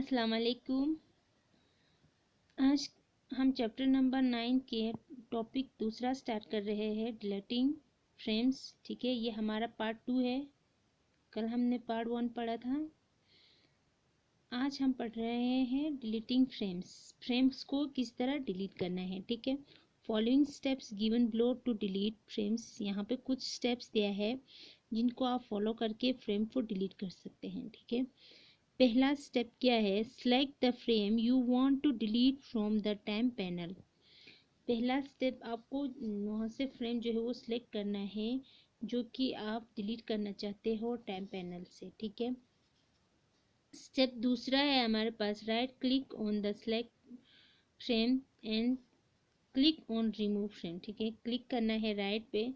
अस्सलाम वालेकुम। आज हम चैप्टर नंबर 9 के टॉपिक दूसरा स्टार्ट कर रहे हैं, डिलीटिंग फ्रेम्स। ठीक है, ये हमारा पार्ट 2 है। कल हमने पार्ट 1 पढ़ा था। आज हम पढ़ रहे हैं डिलीटिंग फ्रेम्स। फ्रेम्स को किस तरह डिलीट करना है। ठीक है, following steps given below to delete frames. यहाँ पे कुछ स्टेप्स दिया है जिनको आप फॉलो करके फ्रेम को डिलीट कर सकते हैं। ठीक है, पहला स्टेप क्या है, select the frame you want to delete from the time panel. पहला स्टेप आपको वहाँ से फ्रेम जो है वो सिलेक्ट करना है जो कि आप डिलीट करना चाहते हो टाइम पैनल से। ठीक है, स्टेप दूसरा है हमारे पास, right click on the select frame and click on remove frame. ठीक है, क्लिक करना है राइट पे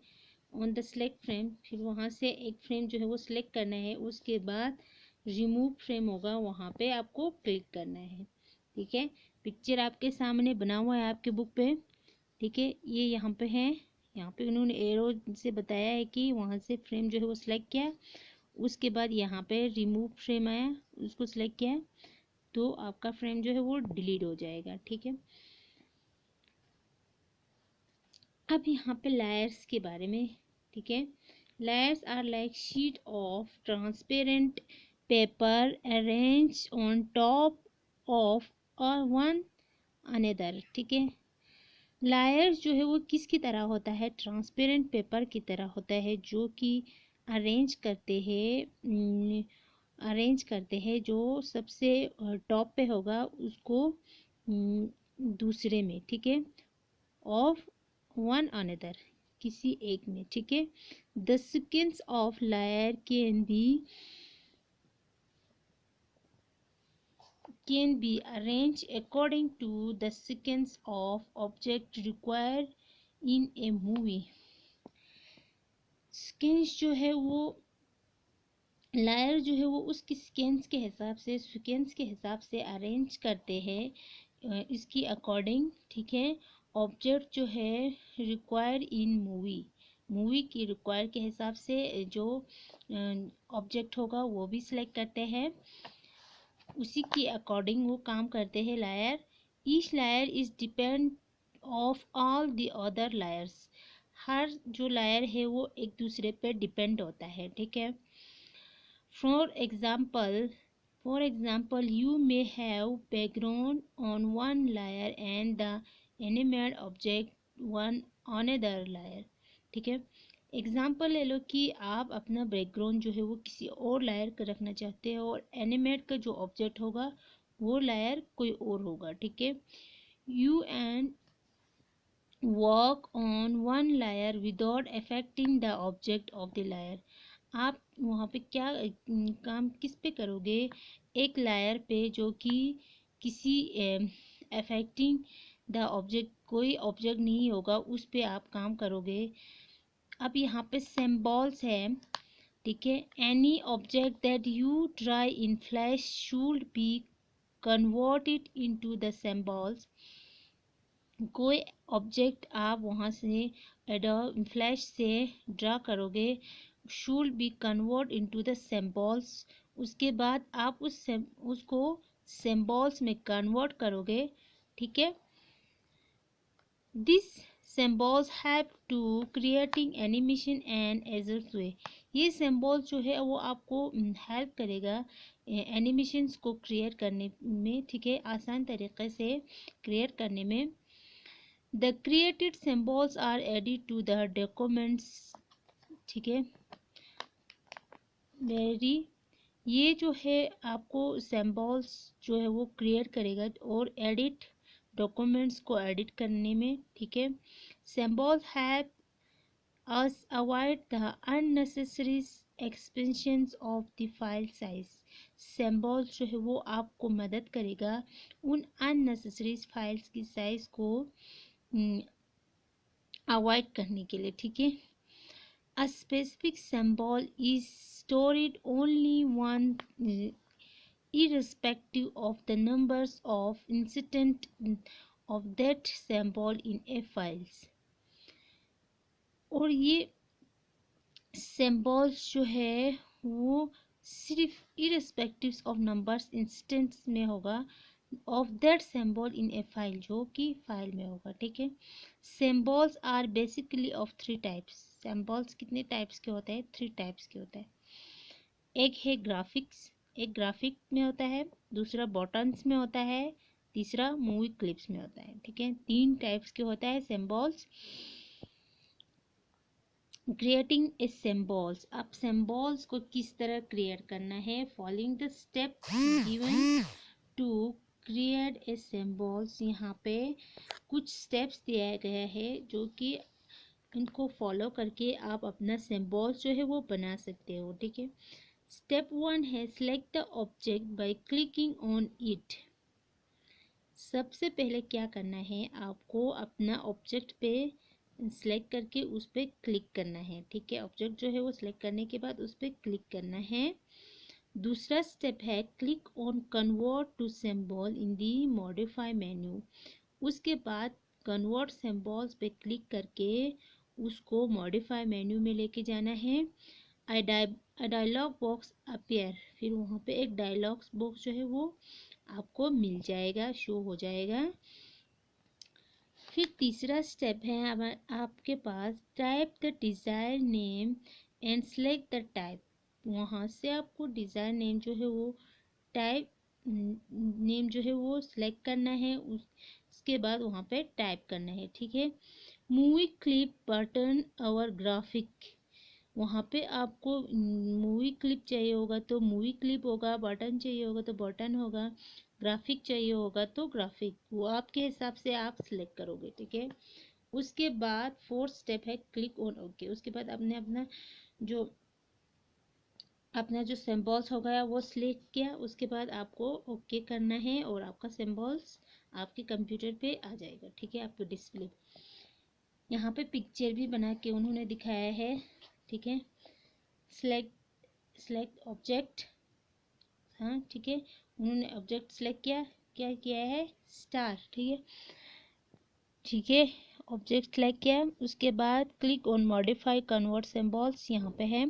ऑन द सिलेक्ट फ्रेम, फिर वहाँ से एक फ्रेम जो है वो सिलेक्ट करना है, उसके बाद रिमूव फ्रेम होगा, वहाँ पे आपको क्लिक करना है। ठीक है, पिक्चर आपके सामने बना हुआ है आपके बुक पे। ठीक है, ये यहाँ पे है, यहाँ पे उन्होंने एरो से बताया है कि वहाँ से फ्रेम जो है वो सिलेक्ट किया, उसके बाद यहाँ पे रिमूव फ्रेम आया, उसको सिलेक्ट किया तो आपका फ्रेम जो है वो डिलीट हो जाएगा। ठीक है, अब यहाँ पे लेयर्स के बारे में। ठीक है, layers are like sheet of transparent paper arrange on top of और वन अनदर। ठीक है, लेयर्स जो है वो किसकी तरह होता है, ट्रांसपेरेंट पेपर की तरह होता है जो कि अरेंज करते हैं जो सबसे टॉप पे होगा उसको दूसरे में। ठीक है, ऑफ वन अनदर, किसी एक में। ठीक है, the sequence of layer can be arranged according to the sequence of object required in a movie। Sequence जो है वो लेयर जो है वो उसकी सीक्वेंस के हिसाब से अरेंज करते हैं इसकी अकॉर्डिंग। ठीक है, ऑब्जेक्ट जो है रिक्वायर इन मूवी की रिक्वायर के हिसाब से जो ऑब्जेक्ट होगा वो भी सिलेक्ट करते हैं, उसी के अकॉर्डिंग वो काम करते हैं layer. Each layer is depend of all the other layers. हर जो लेयर है वो एक दूसरे पे डिपेंड होता है। ठीक है, For example, you may have background on one layer and the animated object one another layer। ठीक है, एग्जाम्पल ले लो कि आप अपना बैकग्राउंड जो है वो किसी और लायर का रखना चाहते हो और एनिमेट का जो ऑब्जेक्ट होगा वो लायर कोई और होगा। ठीक है, you and work on one layer without affecting the object of the layer. आप वहाँ पे क्या काम किस पे करोगे, एक लायर पे जो कि किसी अफेक्टिंग द ऑब्जेक्ट, कोई ऑब्जेक्ट नहीं होगा उस पे आप काम करोगे। अब यहाँ पे सिंबल्स है। ठीक है, any object that you try in flash should be converted into the symbols. कोई ऑब्जेक्ट आप वहाँ से फ्लैश से ड्रा करोगे, should be convert into the symbols, उसके बाद आप उसको सिंबल्स में कन्वर्ट करोगे। ठीक है, this symbols help to creating animation and एजर्स वे। ये सिंबल्स जो है वो आपको हेल्प करेगा एनिमेशंस को क्रिएट करने में। ठीक है, आसान तरीके से क्रिएट करने में। The created symbols are added to the documents। ठीक है, ये जो है आपको सिंबल्स जो है वो क्रिएट करेगा और एडिट डॉक्यूमेंट्स को एडिट करने में। ठीक है, symbols help us avoid the unnecessary expansions of the file size. Symbols जो है वो आपको मदद करेगा उन अननेसेसरी फाइल्स की साइज को अवॉइड करने के लिए। ठीक है, a specific symbol is stored only one irrespective of the numbers of incident of that symbol in a files। और ये सिंबल्स जो है वो सिर्फ इरेस्पेक्टिव ऑफ नंबर्स इंस्टेंस में होगा of that symbol in a file, जो कि फाइल में होगा। ठीक है, symbols are basically of 3 types. सिंबल्स कितने टाइप्स के होते हैं? 3 टाइप्स के होते हैं। एक है ग्राफिक्स, एक ग्राफिक में होता है, दूसरा बटन्स में होता है, तीसरा मूवी क्लिप्स में होता है। ठीक है, 3 टाइप्स के होता है सिंबल्स। क्रिएटिंग ए सिंबल्स, अब सिंबल्स को किस तरह क्रिएट करना है? Following the step given to create a symbols, यहाँ पे कुछ स्टेप्स दिया गया है जो कि इनको फॉलो करके आप अपना सिंबल्स जो है वो बना सकते हो। ठीक है, स्टेप 1 है select the object by clicking on it. सबसे पहले क्या करना है, आपको अपना ऑब्जेक्ट पे सिलेक्ट करके उस पर क्लिक करना है। ठीक है, ऑब्जेक्ट जो है वो सिलेक्ट करने के बाद उस पर क्लिक करना है। दूसरा स्टेप है click on convert to symbol in the modify menu. उसके बाद कन्वर्ट सिंबल्स पे क्लिक करके उसको मॉडिफाई मेन्यू में लेके जाना है। डायलॉग बॉक्स अपीयर, फिर वहाँ पे एक डायलॉग बॉक्स जो है वो आपको मिल जाएगा, शो हो जाएगा। फिर तीसरा स्टेप है आपके पास type the desire name and select the type. वहाँ से आपको डिज़ायर नेम जो है वो टाइप नेम जो है वो सिलेक्ट करना है, उसके बाद वहाँ पे टाइप करना है। ठीक है, मूवी क्लिप बटन और ग्राफिक, वहाँ पे आपको मूवी क्लिप चाहिए होगा तो मूवी क्लिप होगा, बटन चाहिए होगा तो बटन होगा, ग्राफिक चाहिए होगा तो ग्राफिक, वो आपके हिसाब से आप सिलेक्ट करोगे। ठीक है, उसके बाद 4th स्टेप है क्लिक ऑन ओके। उसके बाद आपने अपना जो सिंबल्स होगा वो सिलेक्ट किया, उसके बाद आपको ओके करना है और आपका सिंबल्स आपके कंप्यूटर पे आ जाएगा। ठीक है, आपके डिस्प्ले, यहाँ पे पिक्चर भी बना के उन्होंने दिखाया है। ठीक है, सेलेक्ट ऑब्जेक्ट, हाँ ठीक है, उन्होंने ऑब्जेक्ट सेलेक्ट किया, क्या किया है? स्टार। ठीक है, ऑब्जेक्ट सेलेक्ट किया, उसके बाद click on modify convert symbols, यहाँ पे है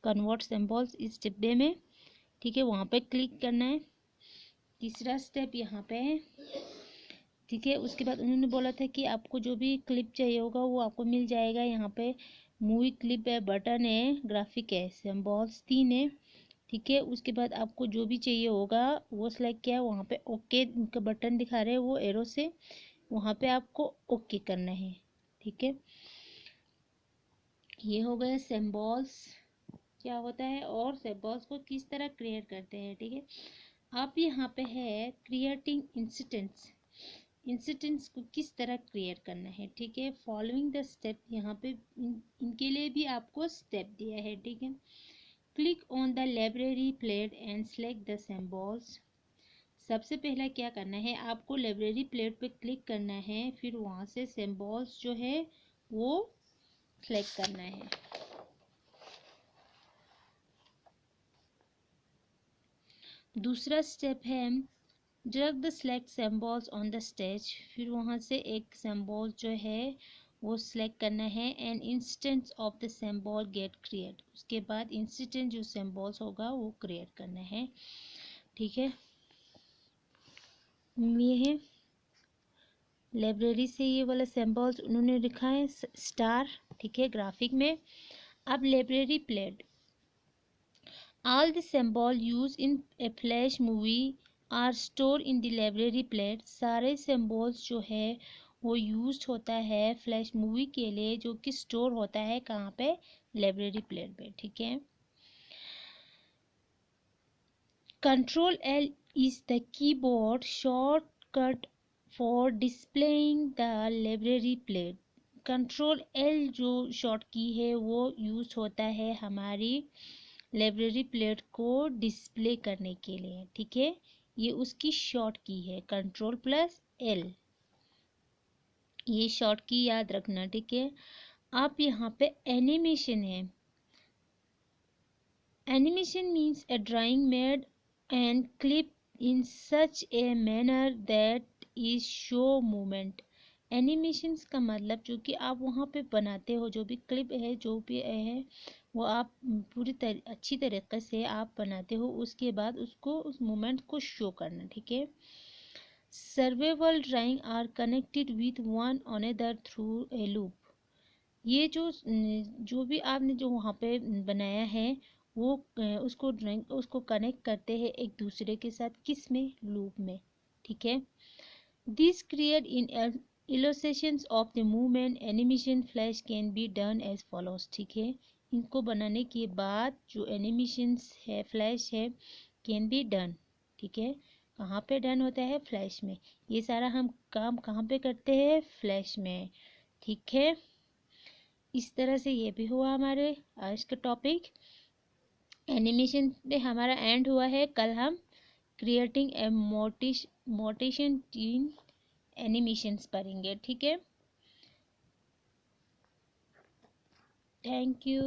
कन्वर्ट सिंबल्स इस डिब्बे में। ठीक है, वहाँ पे क्लिक करना है। तीसरा स्टेप यहाँ पे है। ठीक है, उसके बाद उन्होंने बोला था कि आपको जो भी क्लिप चाहिए होगा वो आपको मिल जाएगा। यहाँ पे मूवी क्लिप है, बटन है, ग्राफिक है, सिंबल्स 3 है। ठीक है, उसके बाद आपको जो भी चाहिए होगा वो सिलेक्ट किया, वहाँ पे ओके का बटन दिखा रहे हैं वो एरो से, वहाँ पे आपको ओके करना है। ठीक है, ये हो गया सिंबल्स क्या होता है और सिंबल्स को किस तरह क्रिएट करते हैं। ठीक है, आप यहाँ पे है क्रिएटिंग इंसिडेंट्स, इंसिडेंट्स को किस तरह क्रिएट करना है। ठीक है, फॉलोइंग द स्टेप, यहाँ पे इनके लिए भी आपको स्टेप दिया है। ठीक है, click on the library plate and select the symbols. सबसे पहला क्या करना है, आपको लाइब्रेरी प्लेट पे क्लिक करना है, फिर वहाँ से सिंबल्स जो है वो सेलेक्ट करना है। दूसरा स्टेप है drag the select symbols on the stage, फिर वहाँ से एक सिंबल जो है वो सिलेक्ट करना है and instance of the symbol get create. उसके बाद इंस्टेंट जो सिंबल्स होगा वो क्रिएट करना है। ठीक है, ये है लाइब्रेरी से ये वाला सिंबल्स उन्होंने लिखा है स्टार। ठीक है, ग्राफिक में। अब library plate, all the symbol use in a flash movie are store in the library plate. सारे सिंबल्स जो है वो यूज होता है फ्लैश मूवी के लिए, जो कि स्टोर होता है कहाँ पे? लाइब्रेरी प्लेट पे। ठीक है, control L is the keyboard shortcut for displaying the library plate. Control L जो शॉर्ट की है वो यूज होता है हमारी लाइब्रेरी प्लेट को डिस्प्ले करने के लिए। ठीक है, ये उसकी शॉर्ट की है, कंट्रोल प्लस एल, ये शॉर्ट की याद रखना। ठीक है, आप यहाँ पे एनिमेशन है, animation means a drawing made and clipped in such a manner that is show movement। Animations का मतलब जो कि आप वहाँ पे बनाते हो, जो भी क्लिप है जो भी है वो आप अच्छी तरीके से आप बनाते हो, उसके बाद उसको उस मोमेंट को शो करना, ठीक है। Survival drawing are connected with one another through a loop. ये जो भी आपने जो वहाँ पे बनाया है वो उसको ड्राइंग उसको कनेक्ट करते हैं एक दूसरे के साथ, किस में, लूप में, ठीक है। This create in illustrations of the movement animation flash can be done as follows, ठीक है। इनको बनाने के बाद जो एनिमेशंस है, फ्लैश है, कैन बी डन, ठीक है। कहाँ पे डन होता है, फ्लैश में। ये सारा हम काम कहाँ पे करते हैं, फ्लैश में, ठीक है। इस तरह से ये भी हुआ हमारे आज का टॉपिक। एनिमेशन पे हमारा एंड हुआ है। कल हम creating a mutation in animations पढ़ेंगे, ठीक है। Thank you.